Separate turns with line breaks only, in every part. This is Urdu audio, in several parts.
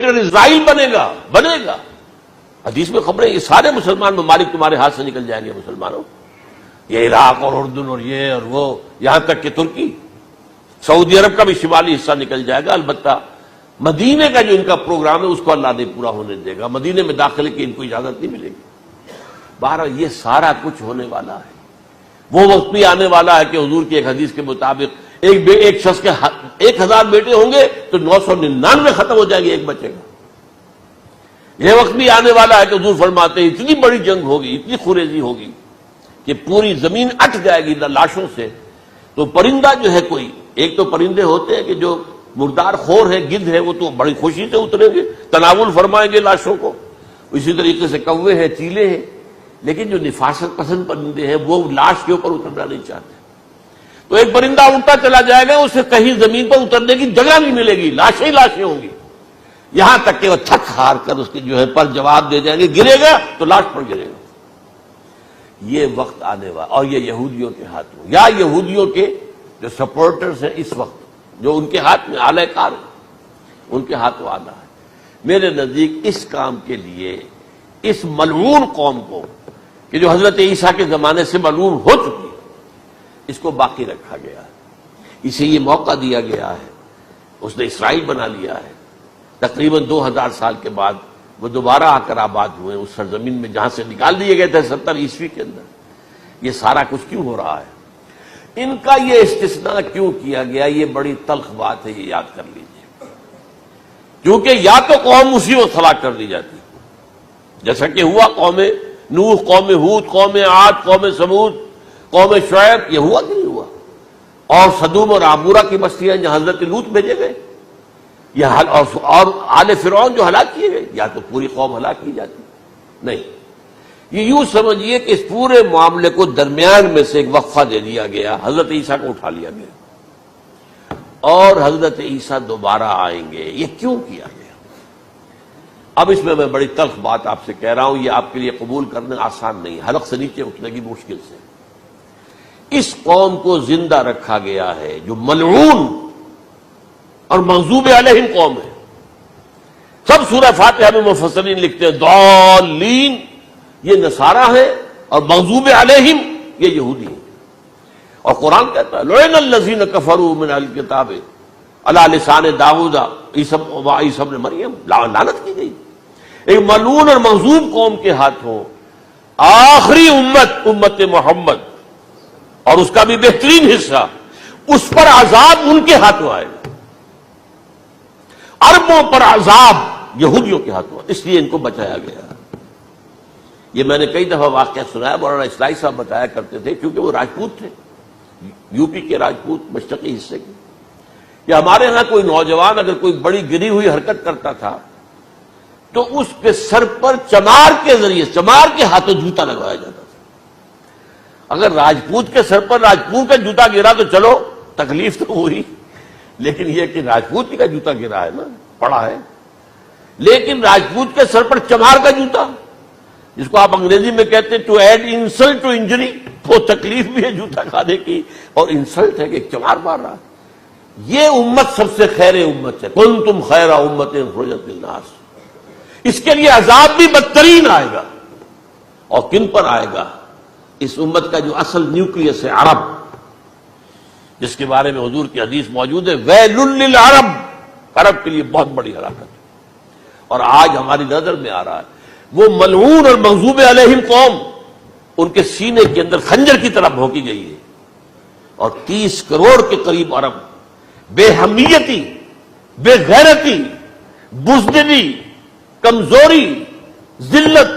اسرائیل بنے گا. حدیث میں خبریں، یہ سارے مسلمان ممالک تمہارے ہاتھ سے نکل جائیں گے مسلمانوں. یہ عراق اور اردن اور یہ اور وہ، یہاں تک کہ ترکی، سعودی عرب کا بھی شمالی حصہ نکل جائے گا. البتہ مدینے کا جو ان کا پروگرام ہے اس کو اللہ نہیں پورا ہونے دے گا. مدینے میں داخلے کی ان کو اجازت نہیں ملے گی. بہرحال یہ سارا کچھ ہونے والا ہے. وہ وقت بھی آنے والا ہے کہ حضور کی ایک حدیث کے مطابق ایک شخص کے 1000 بیٹے ہوں گے تو 999 ختم ہو جائیں گے، ایک بچے گا. یہ وقت بھی آنے والا ہے کہ حضور فرماتے ہیں اتنی بڑی جنگ ہوگی، اتنی خوریزی ہوگی کہ پوری زمین اٹ جائے گی لاشوں سے. تو پرندہ جو ہے کوئی، ایک تو پرندے ہوتے ہیں کہ جو مردار خور ہے، گدھ ہے، وہ تو بڑی خوشی سے اتریں گے، تناول فرمائیں گے لاشوں کو. اسی طریقے سے کوے ہیں، چیلے ہیں. لیکن جو نفاست پسند پرندے ہیں وہ لاش کے اوپر اترنا نہیں چاہتے. تو ایک پرندہ اڑتا چلا جائے گا، اسے کہیں زمین پر اترنے کی جگہ نہیں ملے گی، لاشیں ہی لاشیں ہوں گی. یہاں تک کہ وہ تھک ہار کر اس کے جو ہے پر جواب دے جائیں گے، گرے گا تو لاش پر گرے گا. یہ وقت آنے والا، اور یہ یہودیوں کے ہاتھوں، یا یہودیوں کے جو سپورٹرز ہیں اس وقت، جو ان کے ہاتھ میں آلہ کار ہے، ان کے ہاتھوں آنا ہے. میرے نزدیک اس کام کے لیے اس ملعون قوم کو، کہ جو حضرت عیسیٰ کے زمانے سے ملعون ہو چکی ہے، اس کو باقی رکھا گیا ہے. اسے یہ موقع دیا گیا ہے. اس نے اسرائیل بنا لیا ہے. تقریباً 2000 سال کے بعد وہ دوبارہ آ کر آباد ہوئے اس سرزمین میں جہاں سے نکال دیے گئے تھے 70 عیسوی کے اندر. یہ سارا کچھ کیوں ہو رہا ہے؟ ان کا یہ استثناء کیوں کیا گیا؟ یہ بڑی تلخ بات ہے، یہ یاد کر لیجیے. کیونکہ یا تو قوم اسی وقت ہلاک کر دی جاتی، جیسا کہ ہوا قوم نوح، قوم ہود، قوم عاد، قوم ثمود، قوم شعیب. یہ ہوا کہ نہیں ہوا؟ اور صدوم اور عمورہ کی بستیاں جہاں حضرت لوط بھیجے گئے، اور آل فرعون جو ہلاک کیے گئے. یا تو پوری قوم ہلاک کی جاتی، نہیں. یہ یوں سمجھیے کہ اس پورے معاملے کو درمیان میں سے ایک وقفہ دے دیا گیا، حضرت عیسیٰ کو اٹھا لیا گیا، اور حضرت عیسیٰ دوبارہ آئیں گے. یہ کیوں کیا گیا؟ اب اس میں بڑی تلخ بات آپ سے کہہ رہا ہوں، یہ آپ کے لیے قبول کرنا آسان نہیں، حلق سے نیچے اٹھنے کی مشکل سے. اس قوم کو زندہ رکھا گیا ہے جو ملعون اور مغضوب علیہم قوم ہے. سب سورہ فاتحہ میں مفسرین لکھتے ہیں ضالین، یہ نصارہ ہیں، اور مغضوب علیہم یہ یہودی ہیں. اور قرآن کہتا ہے لعن الذین کفروا من اہل الکتاب علی لسان داؤد وعیسی ابن مریم، لعنت کی گئی. ایک ملعون اور مغضوب قوم کے ہاتھوں آخری امت محمد، اور اس کا بھی بہترین حصہ، اس پر عذاب ان کے ہاتھوں آئے گا. عربوں پر عذاب یہودیوں کے ہاتھوں، اس لیے ان کو بچایا گیا. یہ میں نے کئی دفعہ واقعہ سنایا، مولانا اسلائی صاحب بتایا کرتے تھے، کیونکہ وہ راجپوت تھے، یو پی کے راجپوت، مشرقی حصے کے، کہ ہمارے ہاں کوئی نوجوان اگر کوئی بڑی گری ہوئی حرکت کرتا تھا تو اس کے سر پر چمار کے ذریعے، چمار کے ہاتھوں جوتا لگوایا جاتا تھا. اگر راجپوت کے سر پر راجپوت کا جوتا گرا تو چلو تکلیف تو ہوئی، لیکن یہ کہ راجپوت کا جوتا گرا ہے نا، پڑا ہے. لیکن راجپوت کے سر پر چمار کا جوتا، جس کو آپ انگریزی میں کہتے ہیں to add insult to injury, وہ تکلیف بھی ہے جوتا کھانے کی، اور انسلٹ ہے کہ ایک چمار مار رہا ہے. یہ امت سب سے خیر امت ہے، کنتم خیر امت اخرجت للناس. اس کے لیے عذاب بھی بدترین آئے گا. اور کن پر آئے گا؟ اس امت کا جو اصل نیوکلیس ہے، عرب، جس کے بارے میں حضور کی حدیث موجود ہے ویل للعرب، عرب کے لیے بہت بڑی ہلاکت. اور آج ہماری نظر میں آ رہا ہے وہ ملعون اور مغضوب علیہم قوم، ان کے سینے کے اندر خنجر کی طرح بھونکی گئی ہے. اور 30 کروڑ کے قریب عرب بے حمیتی، بے غیرتی، بزدلی، کمزوری، ذلت،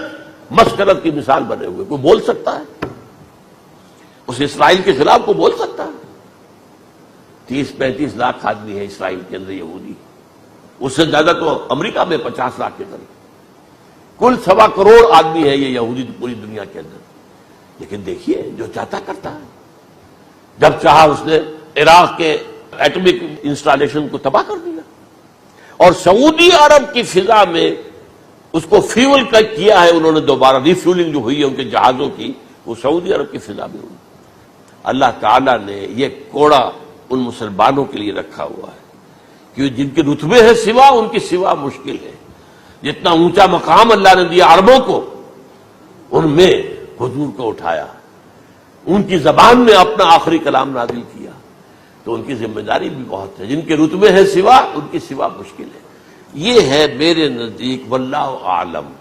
مسکرت کی مثال بنے ہوئے. کوئی بول سکتا ہے اس اسرائیل کے خلاف؟ کو بول سکتا ہے؟ 30-35 لاکھ آدمی ہے اسرائیل کے اندر یہودی، اس سے زیادہ تو امریکہ میں 50 لاکھ کے قریب. کل 1.25 کروڑ آدمی ہے یہ یہودی پوری دنیا کے اندر. لیکن دیکھیے جو چاہتا کرتا ہے. جب چاہا اس نے عراق کے ایٹمک انسٹالیشن کو تباہ کر دیا، اور سعودی عرب کی فضا میں اس کو فیول کیا ہے انہوں نے، دوبارہ ریفیولنگ جو ہوئی ہے ان کے جہازوں کی، وہ سعودی عرب کی فضا میں ہوئی. اللہ تعالیٰ نے یہ کوڑا ان مسلمانوں کے لیے رکھا ہوا ہے کہ جن کے رتبے ہیں سوا، ان کی سوا مشکل ہے. جتنا اونچا مقام اللہ نے دیا عربوں کو، ان میں حضور کو اٹھایا، ان کی زبان میں اپنا آخری کلام نازل کیا، تو ان کی ذمہ داری بھی بہت ہے. جن کے رتبے ہیں سوا، ان کی سوا مشکل ہے. یہ ہے میرے نزدیک واللہ اعلم